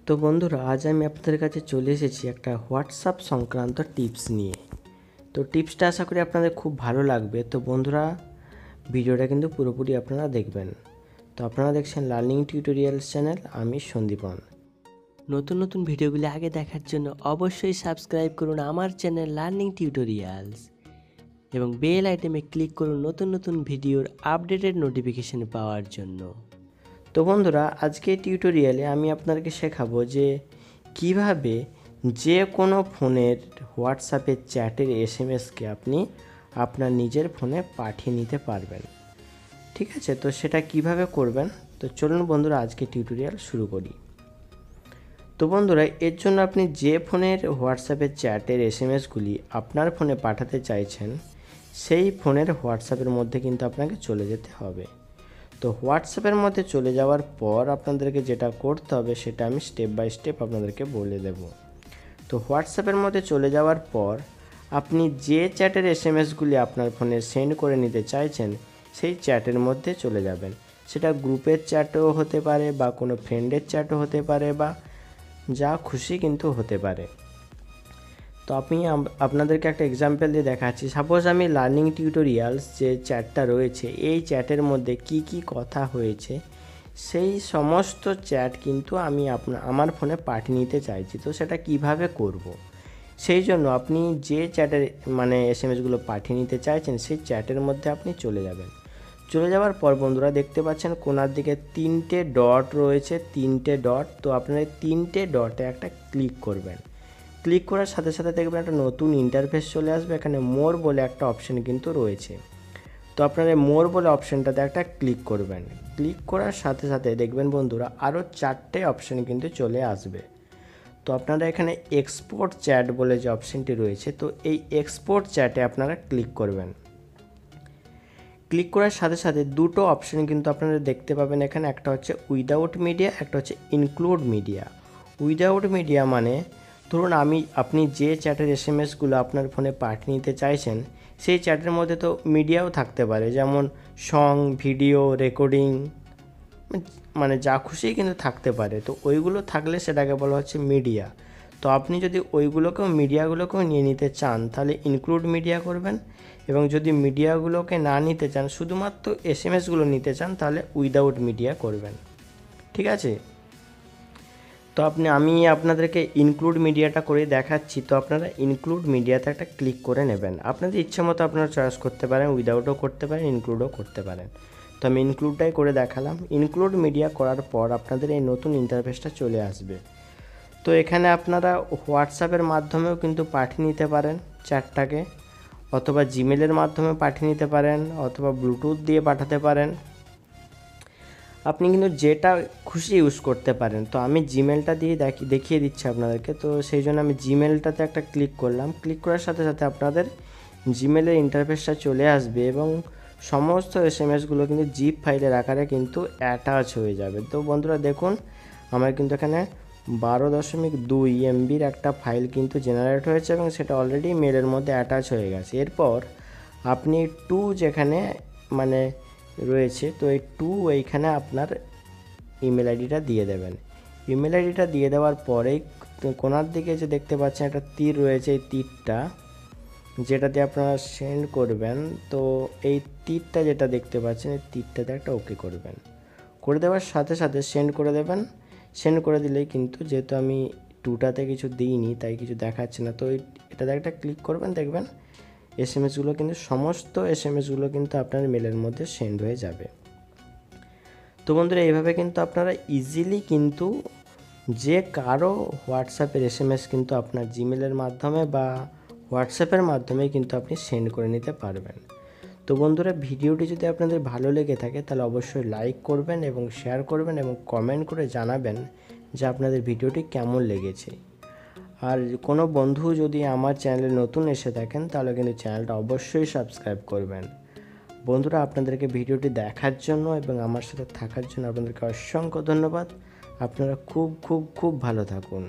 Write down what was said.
তো বন্ধুরা, আজ আমি আপনাদের কাছে চলে এসেছি একটা হোয়াটসঅ্যাপ সংক্রান্ত টিপস নিয়ে। তো টিপসটা আশা করি আপনাদের খুব ভালো লাগবে। তো বন্ধুরা, ভিডিওটা কিন্তু পুরোপুরি আপনারা দেখবেন। তো আপনারা দেখছেন লার্নিং টিউটোরিয়ালস চ্যানেল, আমি সন্দীপন। নতুন নতুন ভিডিওগুলি আগে দেখার জন্য অবশ্যই সাবস্ক্রাইব করুন আমার চ্যানেল লার্নিং টিউটোরিয়ালস এবং বেল আইটেমে ক্লিক করুন নতুন নতুন ভিডিওর আপডেটেড নোটিফিকেশন পাওয়ার জন্য। তো বন্ধুরা, আজকে টিউটোরিয়ালে আমি আপনাদেরকে শেখাবো যে কিভাবে যে কোনো ফোনের হোয়াটসঅ্যাপের চ্যাটের এসএমএসকে আপনি আপনার নিজের ফোনে পাঠিয়ে নিতে পারবেন। ঠিক আছে, তো সেটা কিভাবে করবেন, তো চলুন বন্ধুরা আজকে টিউটোরিয়াল শুরু করি। তো বন্ধুরা, এর জন্য আপনি যে ফোনের হোয়াটসঅ্যাপের চ্যাটের এসএমএসগুলি আপনার ফোনে পাঠাতে চাইছেন সেই ফোনের হোয়াটসঅ্যাপের মধ্যে কিন্তু আপনাকে চলে যেতে হবে। তো হোয়াটসঅ্যাপের মধ্যে চলে যাওয়ার পর আপনাদেরকে যেটা করতে হবে সেটা আমি স্টেপ বাই স্টেপ আপনাদেরকে বলে দেব। তো হোয়াটসঅ্যাপের মধ্যে চলে যাওয়ার পর আপনি যে চ্যাটের এসএমএসগুলি আপনার ফোনে সেন্ড করে নিতে চাইছেন সেই চ্যাটের মধ্যে চলে যাবেন। সেটা গ্রুপের চ্যাটও হতে পারে বা কোনো ফ্রেন্ডের চ্যাটও হতে পারে বা যা খুশি কিন্তু হতে পারে। তো আমি আপনাদেরকে একটা এক্সাম্পল দিয়ে দেখাচ্ছি। সাপোজ আমি লার্নিং টিউটোরিয়ালস যে চ্যাটটা রয়েছে এই চ্যাটের মধ্যে কি কি কথা হয়েছে সেই সমস্ত চ্যাট কিন্তু আমি আমার ফোনে পাঠিয়ে নিতে চাইছি। তো সেটা কিভাবে করব, সেই জন্য আপনি যে চ্যাটের এসএমএসগুলো পাঠিয়ে নিতে চাইছেন সেই চ্যাটের মধ্যে আপনি চলে যাবেন। চলে যাওয়ার পর বন্ধুরা দেখতে পাচ্ছেন কোনার দিকে 3টে ডট রয়েছে, 3টে ডট। তো আপনারা এই 3টে ডটে একটা ক্লিক করবেন। ক্লিক করার সাথে সাথে দেখবেন একটা নতুন ইন্টারফেস চলে আসবে। এখানে মোর বলে একটা অপশন কিন্তু রয়েছে। তো আপনারা মোর বলে অপশানটাতে একটা ক্লিক করবেন। ক্লিক করার সাথে সাথে দেখবেন বন্ধুরা আরও 4টে অপশান কিন্তু চলে আসবে। তো আপনারা এখানে এক্সপোর্ট চ্যাট বলে যে অপশানটি রয়েছে, তো এই এক্সপোর্ট চ্যাটে আপনারা ক্লিক করবেন। ক্লিক করার সাথে সাথে দুটো অপশান কিন্তু আপনারা দেখতে পাবেন এখানে। একটা হচ্ছে উইদাউট মিডিয়া, একটা হচ্ছে ইনক্লুড মিডিয়া। উইদাউট মিডিয়া মানে ধরুন আপনি যে চ্যাটের এসএমএসগুলো আপনার ফোনে পাঠিয়ে নিতে চাইছেন সেই চ্যাটের মধ্যে তো মিডিয়াও থাকতে পারে, যেমন সং, ভিডিও, রেকর্ডিং, যা খুশি কিন্তু থাকতে পারে। তো ওইগুলো থাকলে সেটাকে বলা হচ্ছে মিডিয়া। তো আপনি যদি মিডিয়াগুলোকেও নিয়ে নিতে চান তাহলে ইনক্লুড মিডিয়া করবেন, এবং যদি মিডিয়াগুলোকে না নিতে চান শুধুমাত্র এসএমএসগুলো নিতে চান তাহলে উইদাউট মিডিয়া করবেন। ঠিক আছে, তো আমি আপনাদেরকে ইনক্লুড মিডিয়াটা করে দেখাচ্ছি। তো আপনারা ইনক্লুড মিডিয়াতে একটা ক্লিক করে নেবেন। আপনাদের ইচ্ছে মতো আপনারা চয়েস করতে পারেন, উইদাউটও করতে পারেন, ইনক্লুডও করতে পারেন। তো আমি ইনক্লুডটাই করে দেখালাম। ইনক্লুড মিডিয়া করার পর আপনাদের এই নতুন ইন্টারফেসটা চলে আসবে। তো এখানে আপনারা হোয়াটসঅ্যাপের মাধ্যমেও কিন্তু পাঠিয়ে নিতে পারেন চ্যাটটাকে, অথবা জিমেলের মাধ্যমে পাঠিয়ে নিতে পারেন, অথবা ব্লুটুথ দিয়ে পাঠাতে পারেন। আপনি কিন্তু যেটা খুশি ইউজ করতে পারেন। তো আমি জিমেলটা দিয়ে দেখিয়ে দিচ্ছি আপনাদেরকে। তো সেই জন্য আমি জিমেলটাতে একটা ক্লিক করলাম। ক্লিক করার সাথে সাথে আপনাদের জিমেলের ইন্টারফেসটা চলে আসবে এবং সমস্ত এসএমএসগুলো কিন্তু জিপ ফাইলের আকারে কিন্তু অ্যাটাচ হয়ে যাবে। তো বন্ধুরা দেখুন, আমার কিন্তু এখানে 12.2 MBর একটা ফাইল কিন্তু জেনারেট হয়েছে এবং সেটা অলরেডি মেলের মধ্যে অ্যাটাচ হয়ে গেছে। এরপর আপনি যেখানে রয়েছে, তো এই এইখানে আপনার ইমেল আইডিটা দিয়ে দেবেন। ইমেল আইডিটা দিয়ে দেওয়ার পরেই কোনার দিকে যে দেখতে পাচ্ছেন একটা তীর রয়েছে, এই তীরটা যেটাতে আপনারা সেন্ড করবেন, তো এই তীরটা যেটা দেখতে পাচ্ছেন এই তীরটাতে একটা ওকে করবেন। করে দেওয়ার সাথে সাথে সেন্ড করে দেবেন। সেন্ড করে দিলেই কিন্তু, যেহেতু আমি টাতে কিছু দিইনি তাই কিছু দেখাচ্ছে না, তো এটাতে একটা ক্লিক করবেন, দেখবেন এসএমএসগুলো কিন্তু সমস্ত এসএমএসগুলো কিন্তু আপনার মেলের মধ্যে সেন্ড হয়ে যাবে। তো বন্ধুরা, এইভাবে কিন্তু আপনারা ইজিলি কিন্তু যে কারো হোয়াটসঅ্যাপের এসএমএস কিন্তু আপনার জিমেলের মাধ্যমে বা হোয়াটসঅ্যাপের মাধ্যমে কিন্তু আপনি সেন্ড করে নিতে পারবেন। তো বন্ধুরা, ভিডিওটি যদি আপনাদের ভালো লেগে থাকে তাহলে অবশ্যই লাইক করবেন এবং শেয়ার করবেন এবং কমেন্ট করে জানাবেন যে আপনাদের ভিডিওটি কেমন লেগেছে। আর কোনো বন্ধু যদি আমার চ্যানেলে নতুন এসে থাকেন তাহলে কিন্তু চ্যানেলটা অবশ্যই সাবস্ক্রাইব করবেন। বন্ধুরা, আপনাদেরকে ভিডিওটি দেখার জন্য এবং আমার সাথে থাকার জন্য আপনাদেরকে অসংখ্য ধন্যবাদ। আপনারা খুব খুব খুব ভালো থাকুন।